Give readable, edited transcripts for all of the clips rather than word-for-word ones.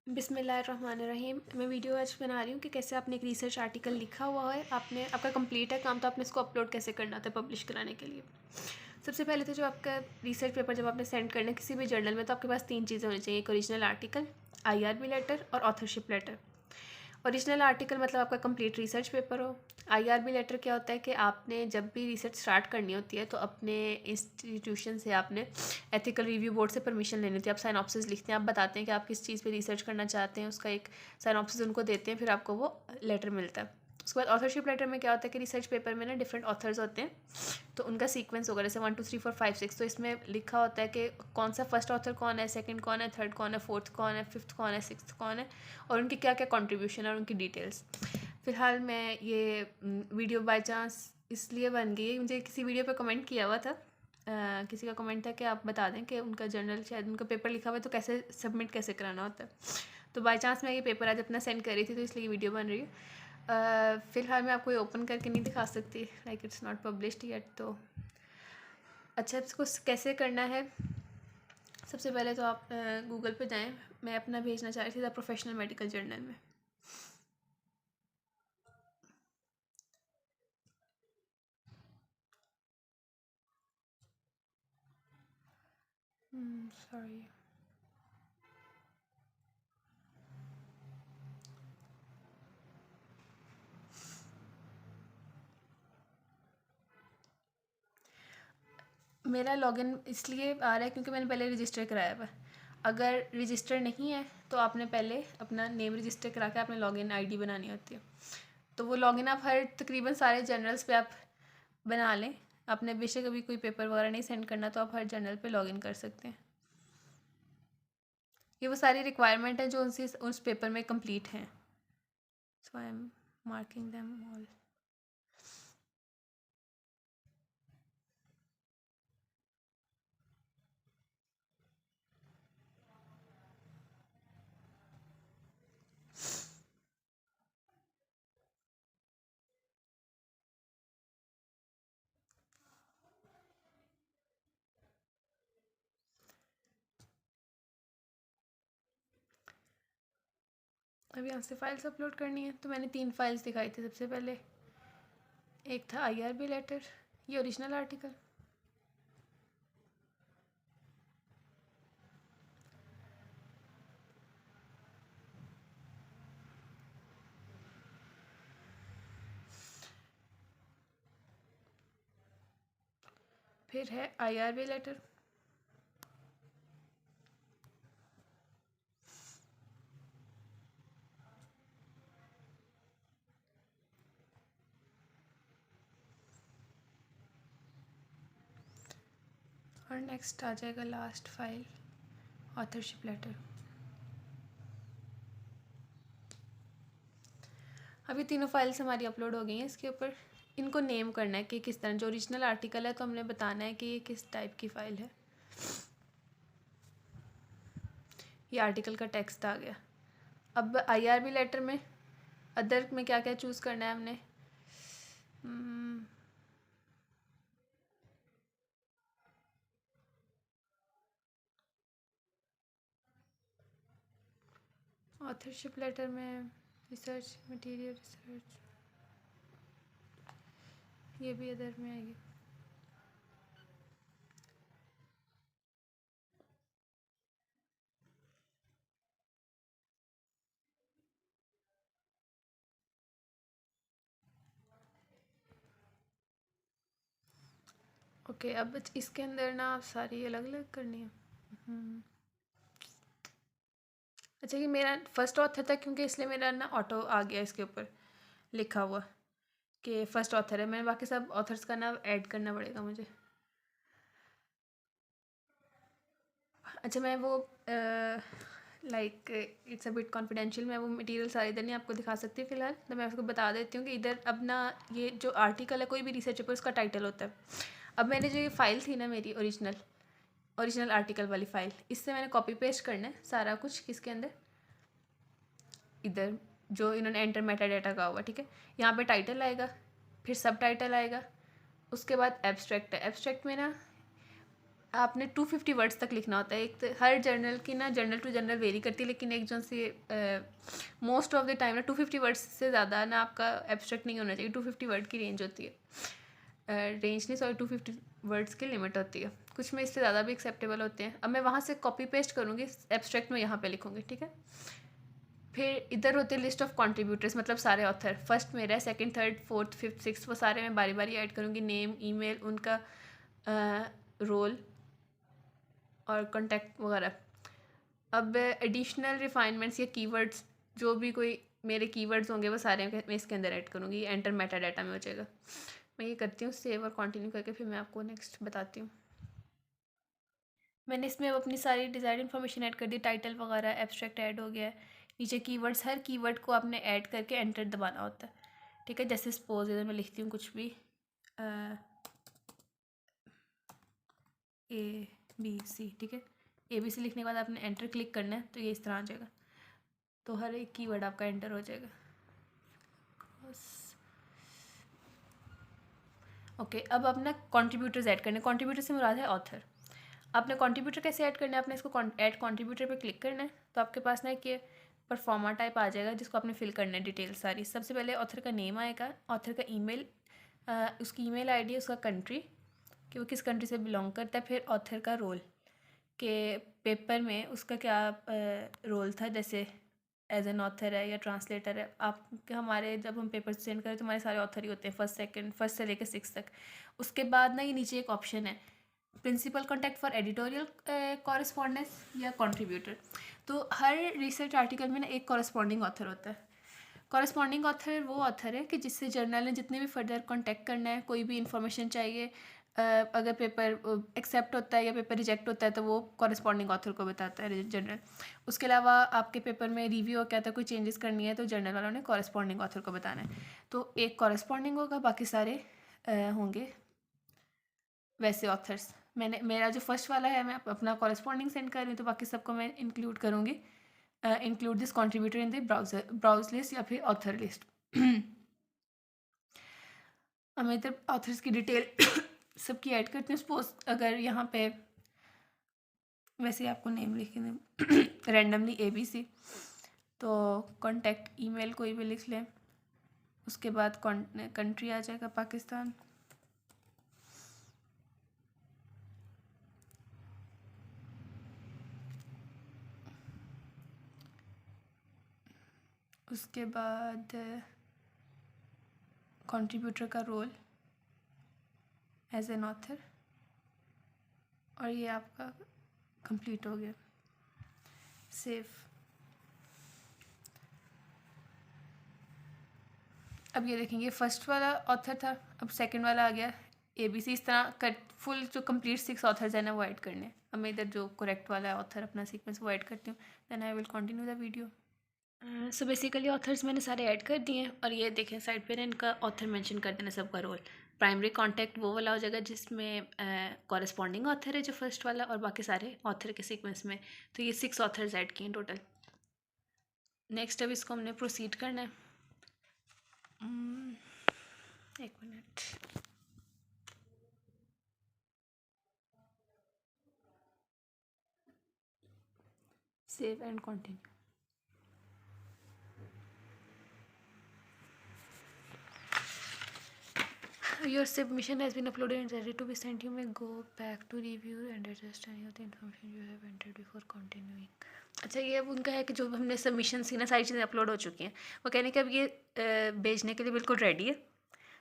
बिस्मिल्लाहिर्रहमानिर्रहीम। मैं वीडियो आज बना रही हूँ कि कैसे आपने एक रिसर्च आर्टिकल लिखा हुआ है, आपने आपका कंप्लीट है काम, तो आपने इसको अपलोड कैसे करना था पब्लिश कराने के लिए। सबसे पहले तो जो आपका रिसर्च पेपर जब आपने सेंड करना है किसी भी जर्नल में, तो आपके पास 3 चीज़ें होनी चाहिए: एक ओरिजिनल आर्टिकल, IRB लेटर और ऑथरशिप लेटर। ओरिजिनल आर्टिकल मतलब आपका कंप्लीट रिसर्च पेपर हो। IRB लेटर क्या होता है कि आपने जब भी रिसर्च स्टार्ट करनी होती है तो अपने इंस्टीट्यूशन से आपने एथिकल रिव्यू बोर्ड से परमिशन लेनी होती है। आप साइनॉप्सिस लिखते हैं, आप बताते हैं कि आप किस चीज़ पे रिसर्च करना चाहते हैं, उसका एक साइनॉप्सिस उनको देते हैं, फिर आपको वो लेटर मिलता है। उसके बाद ऑथरशिप लेटर में क्या होता है कि रिसर्च पेपर में ना डिफरेंट ऑथर्स होते हैं, तो उनका सीक्वेंस होगा, जैसे 1 2 3 4 5 6, तो इसमें लिखा होता है कि कौन सा फर्स्ट ऑथर कौन है, सेकंड कौन है, थर्ड कौन है, फोर्थ कौन है, फिफ्थ कौन है, सिक्स्थ कौन है, और उनकी क्या क्या कंट्रीब्यूशन है और उनकी डिटेल्स। फ़िलहाल मैं ये वीडियो बाय चांस इसलिए बन गई है, मुझे किसी वीडियो पे कमेंट किया हुआ था, किसी का कमेंट था कि आप बता दें कि उनका जर्नल शायद उनका पेपर लिखा हुआ है तो कैसे सबमिट कैसे कराना होता है। तो बाय चांस मैं ये पेपर आज अपना सेंड कर रही थी, तो इसलिए ये वीडियो बन रही है। फ़िलहाल मैं आपको ये ओपन करके नहीं दिखा सकती, like it's not published yet. तो अच्छा, इसको कैसे करना है, सबसे पहले तो आप गूगल पे जाएं। मैं अपना भेजना चाह रही थी द प्रोफेशनल मेडिकल जर्नल में। सॉरी। मेरा लॉगिन इसलिए आ रहा है क्योंकि मैंने पहले रजिस्टर कराया हुआ है। अगर रजिस्टर नहीं है तो आपने पहले अपना नेम रजिस्टर करा के आपने लॉगिन आईडी बनानी होती है। तो वो लॉगिन आप हर तकरीबन सारे जर्नल्स पे आप बना लें। आपने बेशक अभी कोई पेपर वगैरह नहीं सेंड करना, तो आप हर जर्नल पे लॉगिन कर सकते हैं। ये वो सारी रिक्वायरमेंट है जो उनसे उस पेपर में कंप्लीट हैं, so I am marking them all. अभी यहाँ से फाइल्स अपलोड करनी है, तो मैंने 3 फाइल्स दिखाई थी सबसे पहले। एक था IRB लेटर, ये ओरिजिनल आर्टिकल, फिर है IRB लेटर, और नेक्स्ट आ जाएगा लास्ट फाइल, ऑथरशिप लेटर। अभी तीनों फाइल्स हमारी अपलोड हो गई हैं। इसके ऊपर इनको नेम करना है कि किस तरह, जो ओरिजिनल आर्टिकल है तो हमने बताना है कि ये किस टाइप की फ़ाइल है। ये आर्टिकल का टेक्स्ट आ गया। अब IRB लेटर में अदर में क्या क्या चूज़ करना है हमने, ऑथरशिप लेटर में रिसर्च मटेरियल, रिसर्च, ये भी अदर में आएगी। ओके, अब इसके अंदर ना सारी अलग अलग करनी है। अच्छा, ये मेरा फर्स्ट ऑथर था क्योंकि इसलिए मेरा ना ऑटो आ गया इसके ऊपर लिखा हुआ कि फ़र्स्ट ऑथर है। मैं बाकी सब ऑथर्स का ना ऐड करना पड़ेगा मुझे। अच्छा, मैं वो like it's a bit confidential, मैं वो मटेरियल सारे इधर नहीं आपको दिखा सकती फ़िलहाल, तो मैं आपको बता देती हूँ कि इधर अब ना ये जो आर्टिकल है, कोई भी रिसर्च पेपर उसका टाइटल होता है। अब मैंने जो ये फ़ाइल थी ना मेरी ओरिजिनल ओरिजिनल आर्टिकल वाली फ़ाइल, इससे मैंने कॉपी पेस्ट करना है सारा कुछ किसके अंदर, इधर जो इन्होंने एंटर मेटा डाटा का हुआ, ठीक है। यहाँ पे टाइटल आएगा, फिर सब टाइटल आएगा, उसके बाद एब्स्ट्रैक्ट है। एब्स्ट्रैक्ट में ना आपने 250 वर्ड्स तक लिखना होता है। एक तो हर जर्नल की ना जर्नल टू जर्नल वेरी करती है, लेकिन एक जो से मोस्ट ऑफ द टाइम ना 250 वर्ड्स से ज़्यादा ना आपका एब्स्ट्रैक्ट नहीं होना चाहिए। 250 वर्ड की रेंज होती है, रेंज नहीं सॉरी 250 वर्ड्स की लिमिट होती है। कुछ में इससे ज़्यादा भी एक्सेप्टेबल होते हैं। अब मैं वहाँ से कॉपी पेस्ट करूँगी, एब्स्ट्रैक्ट में यहाँ पे लिखूँगी, ठीक है। फिर इधर होते हैं लिस्ट ऑफ कंट्रीब्यूटर्स, मतलब सारे ऑथर। फर्स्ट मेरा है, second third fourth fifth six, वो सारे मैं बारी बारी ऐड करूँगी। नेम, ईमेल, उनका रोल और कॉन्टैक्ट वगैरह। अब एडिशनल रिफाइनमेंट्स या कीवर्ड्स, जो भी कोई मेरे कीवर्ड्स होंगे वो सारे मैं इसके अंदर ऐड करूँगी। एंटर मेटा डाटा में हो जाएगा। मैं ये करती हूँ सेव और कंटिन्यू करके, फिर मैं आपको नेक्स्ट बताती हूँ। मैंने इसमें अपनी सारी डिज़ायर्ड इन्फॉर्मेशन ऐड कर दी, टाइटल वगैरह, एब्स्ट्रैक्ट ऐड हो गया है। नीचे कीवर्ड्स, हर कीवर्ड को आपने ऐड करके एंटर दबाना होता है, ठीक है। जैसे सपोज इधर मैं लिखती हूँ कुछ भी ABC, ठीक है। ABC लिखने के बाद आपने एंटर क्लिक करना है, तो ये इस तरह आ जाएगा। तो हर एक कीवर्ड आपका एंटर हो जाएगा। ओके, अब अपना कंट्रीब्यूटर्स ऐड करने। कंट्रीब्यूटर से मुराद है ऑथर। आपने कंट्रीब्यूटर कैसे ऐड करना है, आपने इसको ऐड कंट्रीब्यूटर पे क्लिक करना है, तो आपके पास ना कि परफॉर्मा टाइप आ जाएगा, जिसको आपने फिल करना है डिटेल सारी। सबसे पहले ऑथर का नेम आएगा, ऑथर का ईमेल, उसकी ईमेल आईडी, उसका कंट्री कि वो किस कंट्री से बिलोंग करता है। फिर ऑथर का रोल के पेपर में उसका क्या रोल था, जैसे एज एन ऑथर है या ट्रांसलेटर है। आप हमारे जब हम पेपर सेंड करें तो हमारे सारे ऑथर ही होते हैं, फर्स्ट से लेकर 6 तक। उसके बाद ना ये नीचे एक ऑप्शन है, principal contact for editorial correspondence या कंट्रीब्यूटर। तो हर रिसर्च आर्टिकल में ना एक कॉरेस्पॉन्डिंग ऑथर होता है। कॉरेस्पॉन्डिंग ऑथर वो ऑथर है कि जिससे जर्नल ने जितने भी फर्दर कॉन्टैक्ट करना है, कोई भी इन्फॉर्मेशन चाहिए, अगर पेपर एक्सेप्ट होता है या पेपर रिजेक्ट होता है, तो वो कॉरेस्पॉन्डिंग ऑथर को बताता है जर्नल। उसके अलावा आपके पेपर में रिव्यू हो क्या था, कोई चेंजेस करनी है, तो जर्नल वालों ने कॉरेस्पॉन्डिंग ऑथर को बताना है। तो एक कॉरेस्पॉन्डिंग होगा, बाकी सारे होंगे वैसे ऑथर्स। मेरा जो फर्स्ट वाला है, मैं अपना कॉरेस्पॉन्डिंग सेंड कर रही हूँ, तो बाकी सबको मैं इंक्लूड करूँगी। Include this contributor in the browse list या फिर ऑथर लिस्ट। अब मैं इधर ऑथर्स की डिटेल सबकी ऐड करती हूँ। सपोज अगर यहाँ पे वैसे आपको नेम लिख के रैंडमली ABC, तो कॉन्टैक्ट ईमेल कोई भी लिख लें। उसके बाद कंट्री आ जाएगा पाकिस्तान। उसके बाद कंट्रीब्यूटर का रोल एज एन ऑथर, और ये आपका कंप्लीट हो गया। सेव। अब ये देखेंगे, फर्स्ट वाला ऑथर था, अब सेकंड वाला आ गया ABC। इस तरह कर फुल जो कंप्लीट 6 ऑथर्स है ना, वो ऐड करने। अब मैं इधर जो करेक्ट वाला है ऑथर अपना सीक्वेंस, वो ऐड करती हूँ। Then I will continue the video. So basically authors मैंने सारे ऐड कर दिए हैं, और ये देखें साइड पे ना इनका ऑथर मेंशन कर देना, सबका रोल। प्राइमरी कांटेक्ट वो वाला हो जाएगा जिसमें कॉरेस्पॉन्डिंग ऑथर है जो फर्स्ट वाला, और बाकी सारे ऑथर के सीक्वेंस में। तो ये 6 ऑथर्स ऐड किए टोटल। नेक्स्ट अब इसको हमने प्रोसीड करना है। एक minute. Save and continue. Your submission has been uploaded and ready to be sent. You may go back to review and adjust any of the information you have entered before continuing. अच्छा, ये अब उनका है कि जो हमने submission थी ना, सारी चीज़ें अपलोड हो चुकी हैं। वो कहने कि अब ये भेजने के लिए बिल्कुल रेडी है,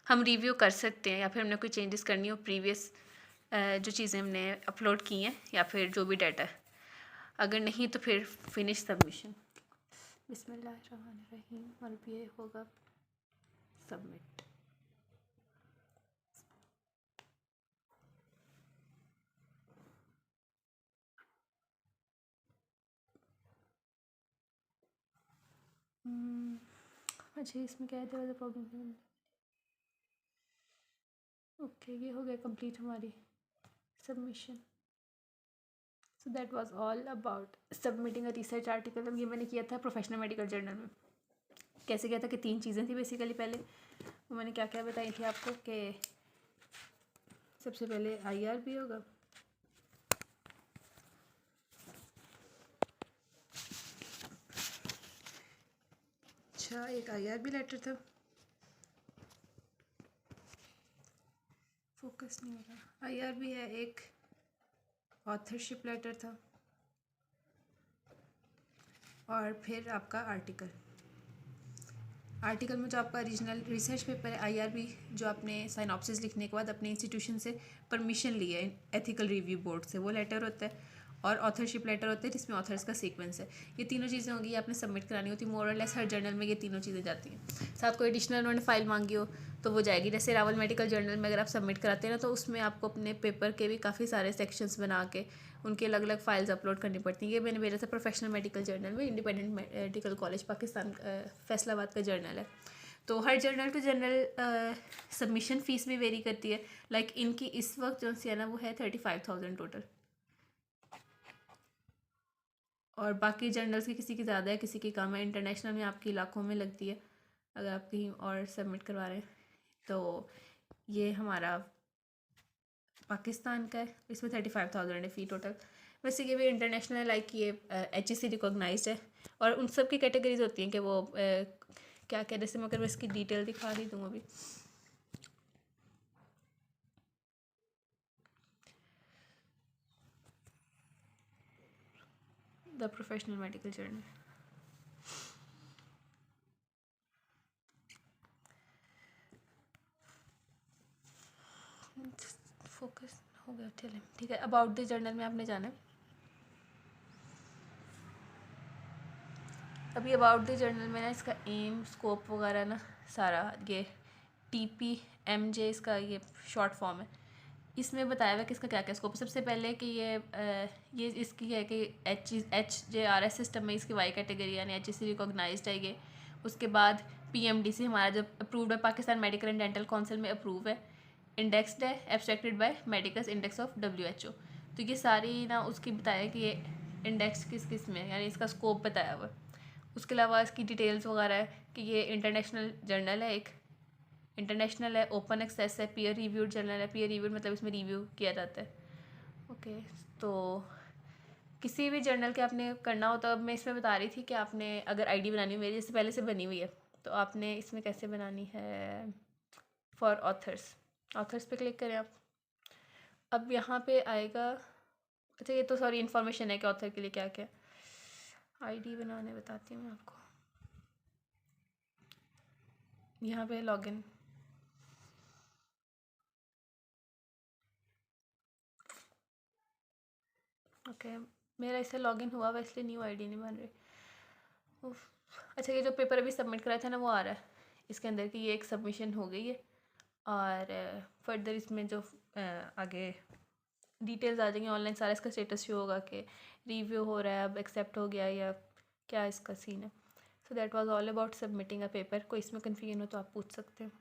हम रिव्यू कर सकते हैं, या फिर हमने कोई चेंजेस करनी हो प्रीवियस जो चीज़ें हमने अपलोड की हैं, या फिर जो भी डाटा है। अगर नहीं तो फिर फिनिश सबमिशन। बिस्मिल्लाहिर्रहमानिर्रहीम। और ये होगा सबमिट। अच्छा, इसमें क्या है प्रॉब्लम। ओके, ये हो गया कंप्लीट हमारी submission. So that was all about submitting a research article. अब ये मैंने किया था प्रोफेशनल मेडिकल जर्नल में। कैसे किया था कि 3 चीज़ें थी बेसिकली। पहले वो मैंने क्या क्या बताई थी आपको कि सबसे पहले IRB होगा, अच्छा, एक IRB लेटर था, फोकस नहीं हो रहा। IRB है, एक ऑथरशिप लेटर था, और फिर आपका आर्टिकल में जो आपका रीजनल रिसर्च पेपर है IRB, जो आपने साइनॉप्सिस लिखने के बाद अपने इंस्टीट्यूशन से परमिशन ली है एथिकल रिव्यू बोर्ड से, वो लेटर होता है, और ऑथरशिप लेटर होता है जिसमें ऑथर्स का सीक्वेंस है। ये तीनों चीज़ें होंगी, आपने सबमिट करानी होती है। मोर और लेस हर जर्नल में ये तीनों चीज़ें जाती हैं। साथ कोई एडिशनल उन्होंने फाइल मांगी हो तो वो जाएगी। जैसे रावल मेडिकल जर्नल में अगर आप सबमिट कराते हैं ना, तो उसमें आपको अपने पेपर के भी काफ़ी सारे सेक्शंस बना के उनकी अलग अलग फाइल्स अपलोड करनी पड़ती हैं। ये मैंने भेजा था प्रोफेशनल मेडिकल जर्नल में, independent medical college Pakistan Faisalabad का जर्नल है। तो हर journal to journal submission fees भी वेरी करती है। लाइक इनकी इस वक्त जो सी है ना, वो है 35,000 टोटल, और बाकी जर्नल्स की किसी की ज़्यादा है, किसी की कम है। इंटरनेशनल में आपकी लाखों में लगती है अगर आप कहीं और सबमिट करवा रहे हैं। तो ये हमारा पाकिस्तान का है, इसमें 35,000 है फ़ी टोटल। वैसे ये भी इंटरनेशनल है, लाइक ये HEC रिकॉग्नाइज्ड है, और उन सब की कैटेगरीज होती हैं कि वो क्या क्या, जैसे मैं अगर इसकी डिटेल दिखा ही दूँ अभी। The professional medical journal, focus हो गया, चले ठीक है। अबाउट द जर्नल में आपने जाना है। अभी अबाउट द जर्नल में ना, इसका एम, स्कोप वगैरह ना सारा ये TPMJ इसका ये शॉर्ट फॉर्म है। इसमें बताया हुआ कि इसका क्या क्या स्कोप है। सबसे पहले कि ये इसकी है कि HJRS सिस्टम में इसकी वाई कैटेगरी यानी HEC रिकॉग्नाइज्ड है ये। उसके बाद PMDC हमारा जब अप्रूव्ड है, Pakistan medical and dental council में अप्रूव है, इंडेक्सड है, abstracted by medicals index of WHO। तो ये सारी ना उसकी बताया कि ये इंडेक्स किस किस में, यानी इसका स्कोप बताया हुआ। उसके अलावा इसकी डिटेल्स वगैरह है कि ये इंटरनेशनल जर्नल है, एक इंटरनेशनल है, ओपन एक्सेस है, पीयर रिव्यूड जर्नल है। पीयर रिव्यूड मतलब इसमें रिव्यू किया जाता है। ओके, तो किसी भी जर्नल के आपने करना हो, तो अब मैं इसमें बता रही थी कि आपने अगर ID बनानी हो, मेरी जैसे पहले से बनी हुई है, तो आपने इसमें कैसे बनानी है। फॉर ऑथर्स पे क्लिक करें आप। अब यहाँ पे आएगा, अच्छा ये तो सॉरी इन्फॉर्मेशन है कि ऑथर के लिए क्या क्या। ID बनाने बताती हूँ मैं आपको। यहाँ पे लॉगिन, ओके मेरा इससे लॉगिन हुआ हुआ, इसलिए न्यू ID नहीं बन रही। अच्छा, ये जो पेपर अभी सबमिट कराया था ना, वो आ रहा है इसके अंदर कि ये एक सबमिशन हो गई है, और फर्दर इसमें जो आगे डिटेल्स आ जाएंगी ऑनलाइन, सारा इसका स्टेटस शो होगा कि रिव्यू हो रहा है, अब एक्सेप्ट हो गया या क्या इसका सीन है। So that was all about submitting a paper. कोई इसमें कन्फ्यूजन हो तो आप पूछ सकते हैं।